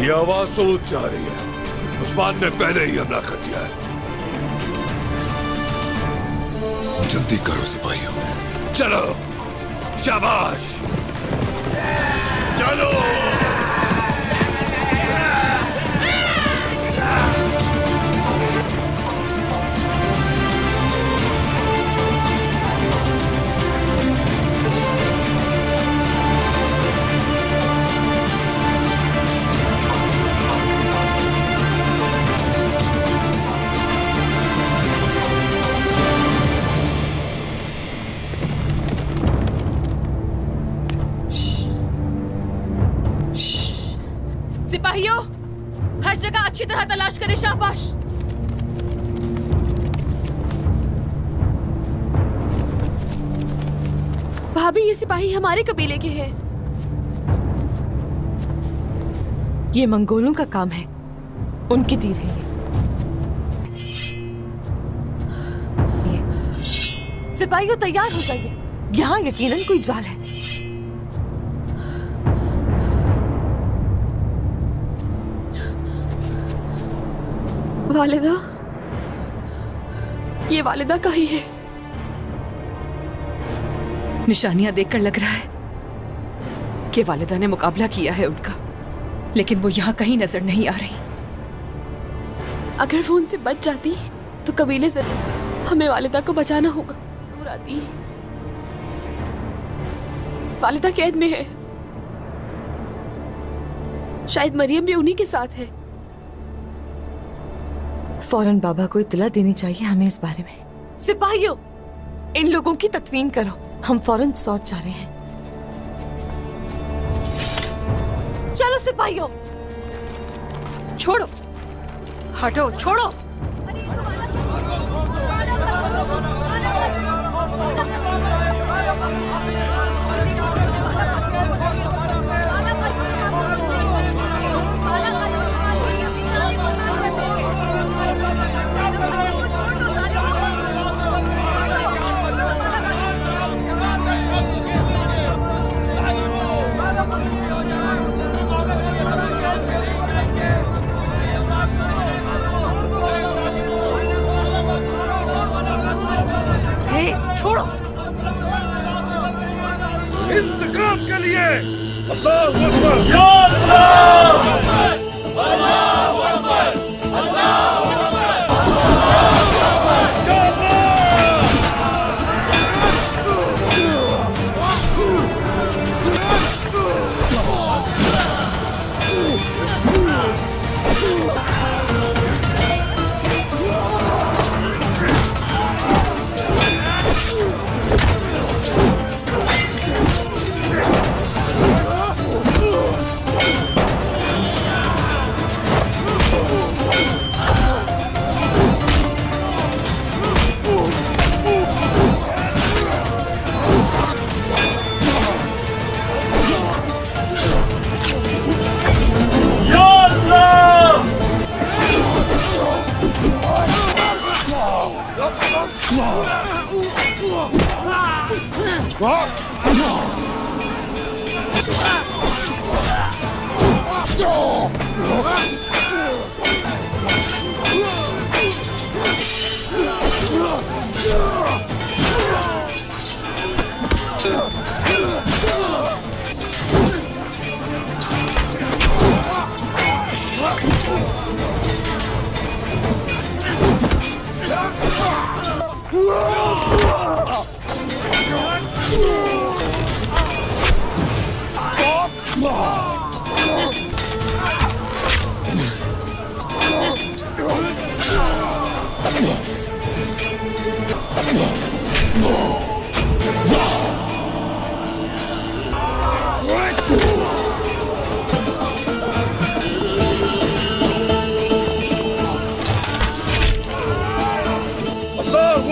ये आवाज सूद से आ रही है। उस्मान ने पहले ही हमला कर दिया है। जल्दी करो सिपाहियों। चलो, शाबाश, चलो। सिपाहियों, हर जगह अच्छी तरह तलाश करें। शाबाश। भाभी, ये सिपाही हमारे कबीले के हैं। ये मंगोलों का काम है, उनकी तीर है ये। सिपाहियों, तैयार हो जाइए, यहाँ यकीनन कोई जाल है। वालिदा, ये वालिदा का ही है। निशानियां देखकर लग रहा है कि वालिदा ने मुकाबला किया है उनका, लेकिन वो यहाँ कहीं नजर नहीं आ रही। अगर वो उनसे बच जाती तो कबीले से हमें वालिदा को बचाना होगा। दूर आती, वालिदा कैद में है। शायद मरियम भी उन्हीं के साथ है। फौरन बाबा को इत्तला देनी चाहिए हमें इस बारे में। सिपाहियों, इन लोगों की तत्वीन करो, हम फौरन सौत जा रहे हैं। चलो सिपाहियों, छोड़ो, हटो, छोड़ो। इंतकाम के लिए अल्लाहू अकबर, या अल्लाहू अकबर, अल्लाहू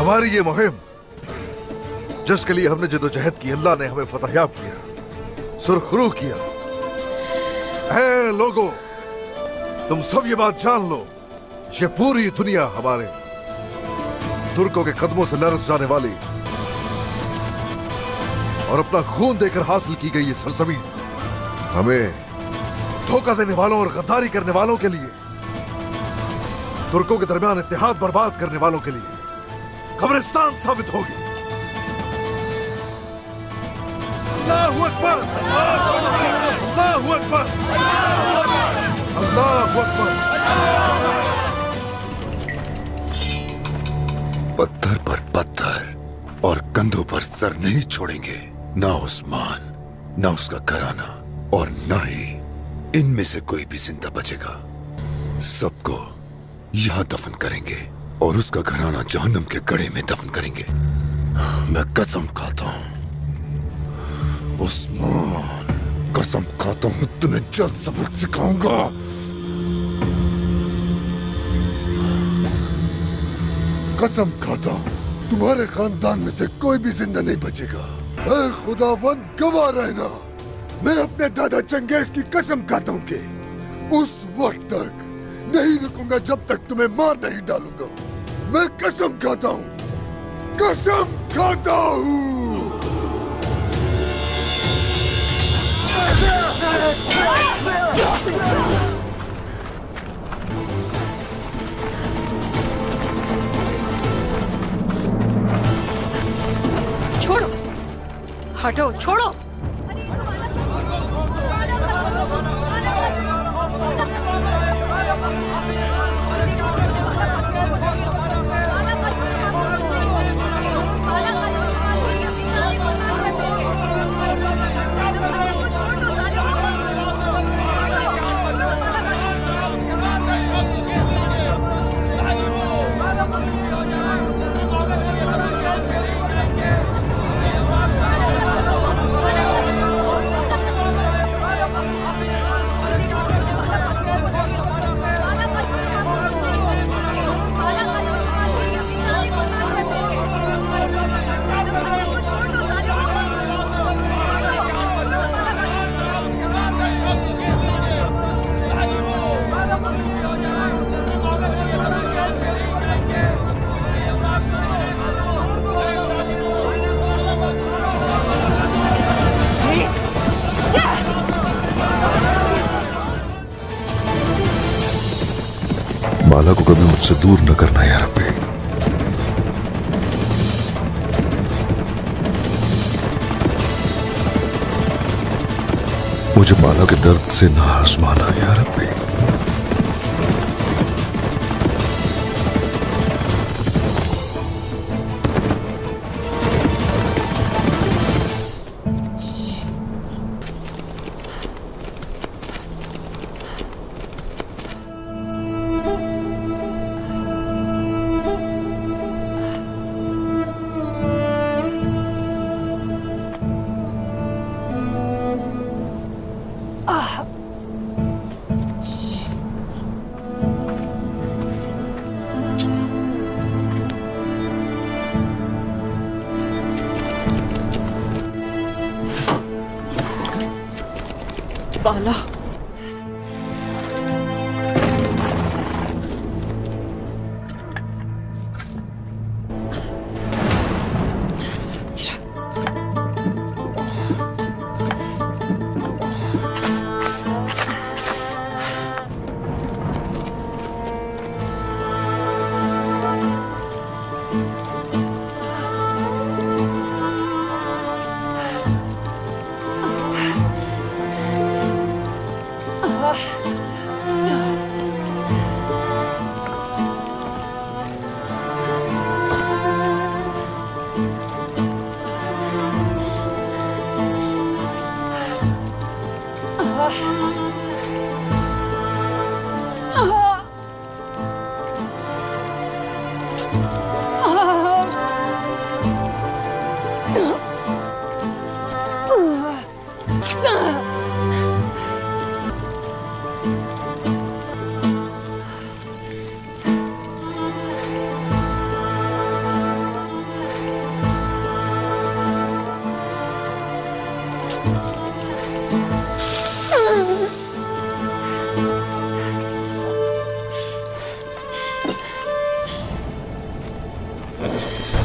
हमारी ये मुहिम जिसके लिए हमने जदोजहद की, अल्लाह ने हमें फतहयाब किया, सुरखरू किया। ऐ लोगों, तुम सब ये बात जान लो, ये पूरी दुनिया हमारे तुर्कों के कदमों से लरस जाने वाली और अपना खून देकर हासिल की गई ये सरजमीन हमें धोखा देने वालों और गद्दारी करने वालों के लिए, तुर्कों के दरमियान इत्तेहाद बर्बाद करने वालों के लिए कब्रिस्तान साबित होगी। अल्लाहु अकबर, अल्लाहु अकबर, अल्लाहु अकबर। पत्थर पर पत्थर और कंधों पर सर नहीं छोड़ेंगे, ना उस्मान, ना उसका घराना और ना ही इनमें से कोई भी जिंदा बचेगा। सबको यहां दफन करेंगे और उसका घराना जहन्नम के गड्ढे में दफन करेंगे। मैं कसम खाता हूं उस्मान, कसम खाता हूं तुम्हें जल्द सबक सिखाऊंगा। कसम खाता हूं तुम्हारे खानदान में से कोई भी जिंदा नहीं बचेगा। ऐ खुदावंद गवाह रहना, मैं अपने दादा चंगेज की कसम खाता हूं कि उस वक्त तक नहीं रुकूंगा जब तक तुम्हें मार नहीं डालूंगा। मैं कसम खाता हूं, कसम खाता हूं। छोड़ो, हटो, छोड़ो। माला को कभी मुझसे दूर न करना यार रब्बी। मुझे माला के दर्द से ना आजमाना यार रब्बी। बाला,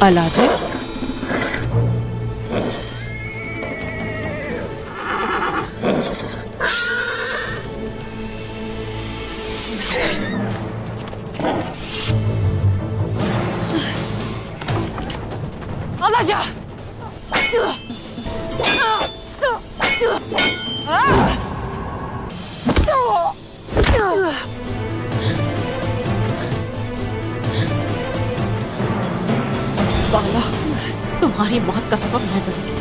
अलाजे अलाजा बाला, तुम्हारी मौत का सबब मैं बनूंगी।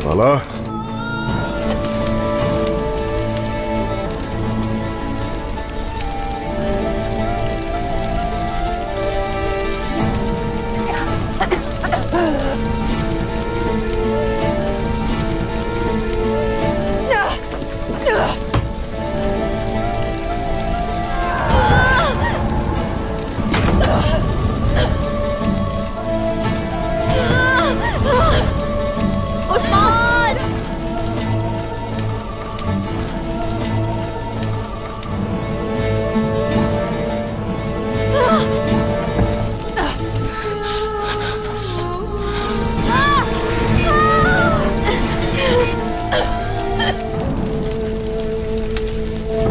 बाला,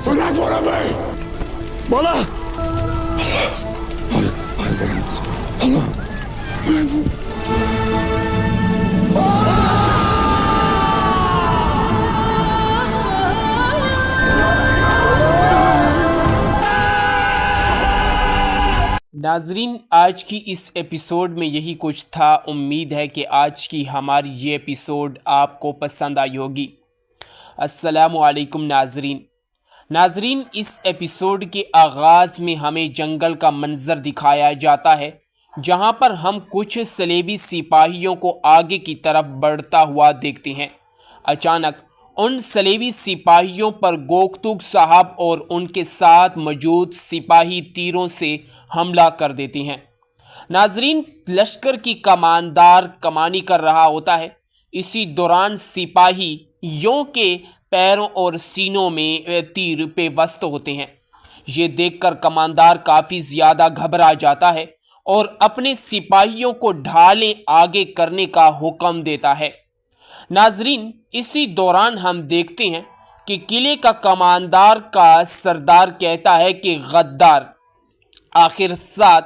सुना बोला भाई बोला नाजरीन, आज की इस एपिसोड में यही कुछ था। उम्मीद है कि आज की हमारी ये एपिसोड आपको पसंद आई होगी। अस्सलामुअलैकुम नाजरीन, इस एपिसोड के आगाज़ में हमें जंगल का मंजर दिखाया जाता है, जहां पर हम कुछ सलेबी सिपाहियों को आगे की तरफ बढ़ता हुआ देखते हैं। अचानक उन सलेबी सिपाहियों पर गोकतुग साहब और उनके साथ मौजूद सिपाही तीरों से हमला कर देते हैं। नाजरीन, लश्कर की कमानदार कमानी कर रहा होता है। इसी दौरान सिपाहियों के पैरों और सीनों में तीर पेवस्त होते हैं। ये देखकर कमानदार काफ़ी ज़्यादा घबरा जाता है और अपने सिपाहियों को ढालें आगे करने का हुक्म देता है। नाजरीन, इसी दौरान हम देखते हैं कि किले का कमानदार का सरदार कहता है कि गद्दार, आखिर साथ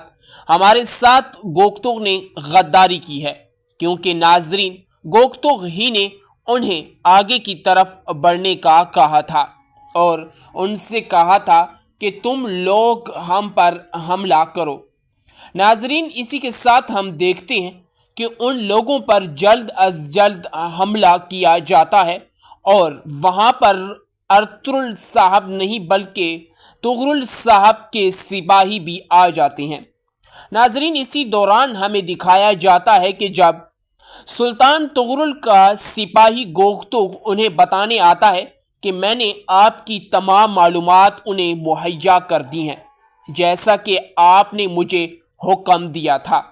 हमारे साथ गोकतुग ने गद्दारी की है, क्योंकि नाजरीन गोकतुग ही ने उन्हें आगे की तरफ बढ़ने का कहा था और उनसे कहा था कि तुम लोग हम पर हमला करो। नाजरीन, इसी के साथ हम देखते हैं कि उन लोगों पर जल्द अज जल्द हमला किया जाता है और वहाँ पर अर्तुगरुल साहब नहीं बल्कि तुगरुल साहब के सिपाही भी आ जाते हैं। नाजरीन, इसी दौरान हमें दिखाया जाता है कि जब सुल्तान तुगरुल का सिपाही गोकतुग उन्हें बताने आता है कि मैंने आपकी तमाम मालूमात उन्हें मुहैया कर दी हैं, जैसा कि आपने मुझे हुक्म दिया था।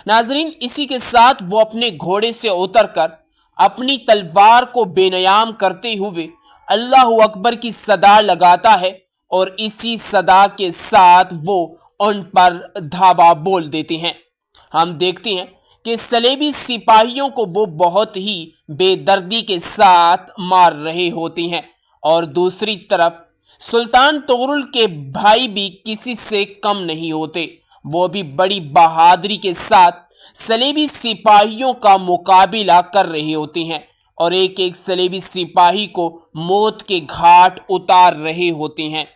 नाजरीन, इसी के साथ वो अपने घोड़े से उतरकर अपनी तलवार को बेनयाम करते हुए अल्लाहु अकबर की सदा लगाता है और इसी सदा के साथ वो उन पर धावा बोल देते हैं। हम देखते हैं कि सलेबी सिपाहियों को वो बहुत ही बेदर्दी के साथ मार रहे होते हैं और दूसरी तरफ सुल्तान तुगरुल के भाई भी किसी से कम नहीं होते। वो भी बड़ी बहादुरी के साथ सलेबी सिपाहियों का मुकाबला कर रहे होते हैं और एक एक सलेबी सिपाही को मौत के घाट उतार रहे होते हैं।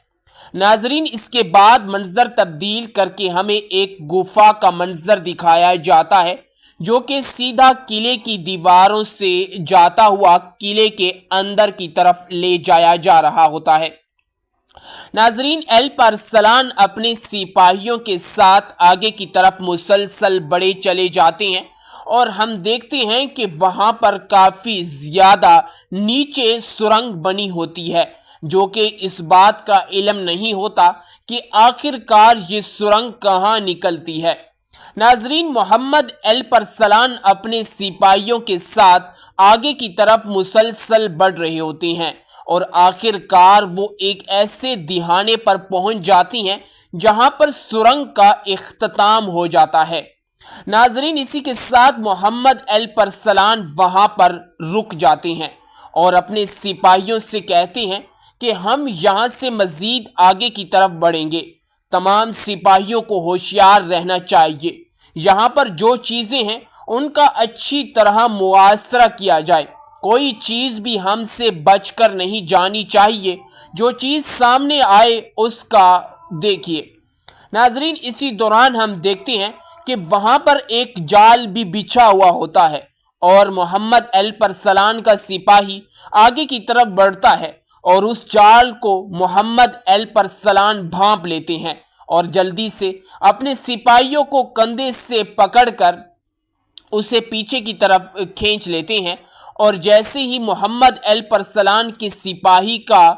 नाजरीन, इसके बाद मंजर तब्दील करके हमें एक गुफा का मंजर दिखाया जाता है, जो कि सीधा किले की दीवारों से जाता हुआ किले के अंदर की तरफ ले जाया जा रहा होता है। नाजरीन, अल्परसलान अपने सिपाहियों के साथ आगे की तरफ मुसलसल बढ़े चले जाते हैं और हम देखते हैं कि वहाँ पर काफ़ी ज़्यादा नीचे सुरंग बनी होती है, जो कि इस बात का इल्म नहीं होता कि आखिरकार ये सुरंग कहाँ निकलती है। नाजरीन, मोहम्मद अल्परसलान अपने सिपाहियों के साथ आगे की तरफ मुसलसल बढ़ रहे होते हैं और आखिरकार वो एक ऐसे दिहाने पर पहुंच जाती हैं जहां पर सुरंग का इख्तिताम हो जाता है। नाजरीन, इसी के साथ मोहम्मद अल्परसलान वहां पर रुक जाते हैं और अपने सिपाहियों से कहते हैं कि हम यहां से मजीद आगे की तरफ बढ़ेंगे। तमाम सिपाहियों को होशियार रहना चाहिए। यहाँ पर जो चीज़ें हैं उनका अच्छी तरह मुआसरा किया जाए। कोई चीज़ भी हमसे बचकर नहीं जानी चाहिए। जो चीज़ सामने आए उसका देखिए। नाजरीन, इसी दौरान हम देखते हैं कि वहाँ पर एक जाल भी बिछा हुआ होता है और मोहम्मद अल्परसलान का सिपाही आगे की तरफ बढ़ता है और उस जाल को मोहम्मद अल्परसलान भांप लेते हैं और जल्दी से अपने सिपाहियों को कंधे से पकड़कर उसे पीछे की तरफ खींच लेते हैं और जैसे ही मोहम्मद अल्परसलान के सिपाही का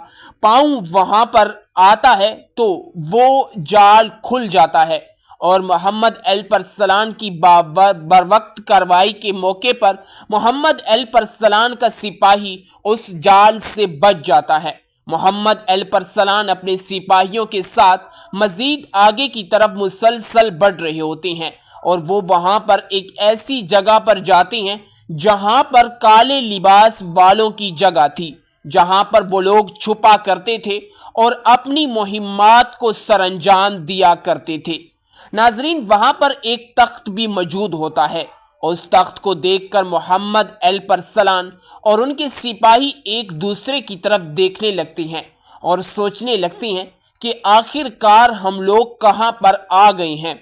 पाँव वहाँ पर आता है तो वो जाल खुल जाता है और मोहम्मद अल्परसलान की बरवक्त कार्रवाई के मौके पर मोहम्मद अल्परसलान का सिपाही उस जाल से बच जाता है। मोहम्मद अल्परसलान अपने सिपाहियों के साथ मजीद आगे की तरफ मुसलसल बढ़ रहे होते हैं और वो वहाँ पर एक ऐसी जगह पर जाते हैं जहाँ पर काले लिबास वालों की जगह थी, जहाँ पर वो लोग छुपा करते थे और अपनी मुहिम्मात को सरअंजाम दिया करते थे। नाजरीन, वहाँ पर एक तख्त भी मौजूद होता है। उस तख्त को देखकर मोहम्मद अल्परसलान और उनके सिपाही एक दूसरे की तरफ देखने लगते हैं और सोचने लगते हैं कि आखिरकार हम लोग कहां पर आ गए हैं।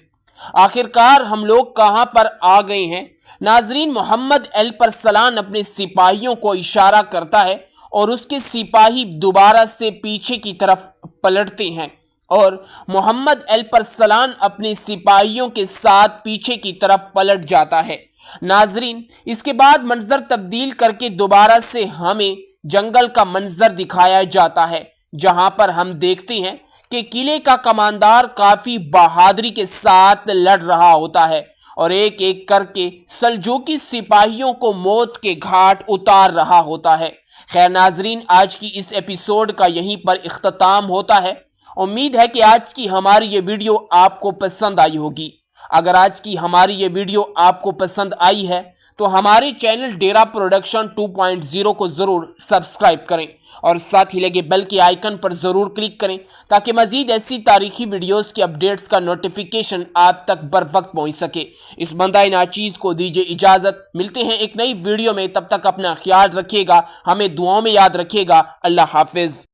आखिरकार हम लोग कहां पर आ गए हैं। नाजरीन, मोहम्मद अल्परसलान अपने सिपाहियों को इशारा करता है और उसके सिपाही दोबारा से पीछे की तरफ पलटते हैं और मोहम्मद अल्परसलान अपने सिपाहियों के साथ पीछे की तरफ पलट जाता है। नाजरीन, इसके बाद मंजर तब्दील करके दोबारा से हमें जंगल का मंजर दिखाया जाता है, जहां पर हम देखते हैं कि किले का कमांडर काफी बहादुरी के साथ लड़ रहा होता है और एक एक करके सल्जूकी सिपाहियों को मौत के घाट उतार रहा होता है। खैर नाजरीन, आज की इस एपिसोड का यहीं पर इख्तिताम होता है। उम्मीद है कि आज की हमारी ये वीडियो आपको पसंद आई होगी। अगर आज की हमारी ये वीडियो आपको पसंद आई है तो हमारे चैनल डेरा प्रोडक्शन 2.0 को ज़रूर सब्सक्राइब करें और साथ ही लगे बेल के आइकन पर ज़रूर क्लिक करें ताकि मज़ीद ऐसी तारीखी वीडियोस के अपडेट्स का नोटिफिकेशन आप तक बर वक्त पहुँच सके। इस बंदाए नाचीज़ को दीजिए इजाज़त। मिलते हैं एक नई वीडियो में, तब तक अपना ख्याल रखिएगा, हमें दुआओं में याद रखिएगा। अल्लाह हाफिज़।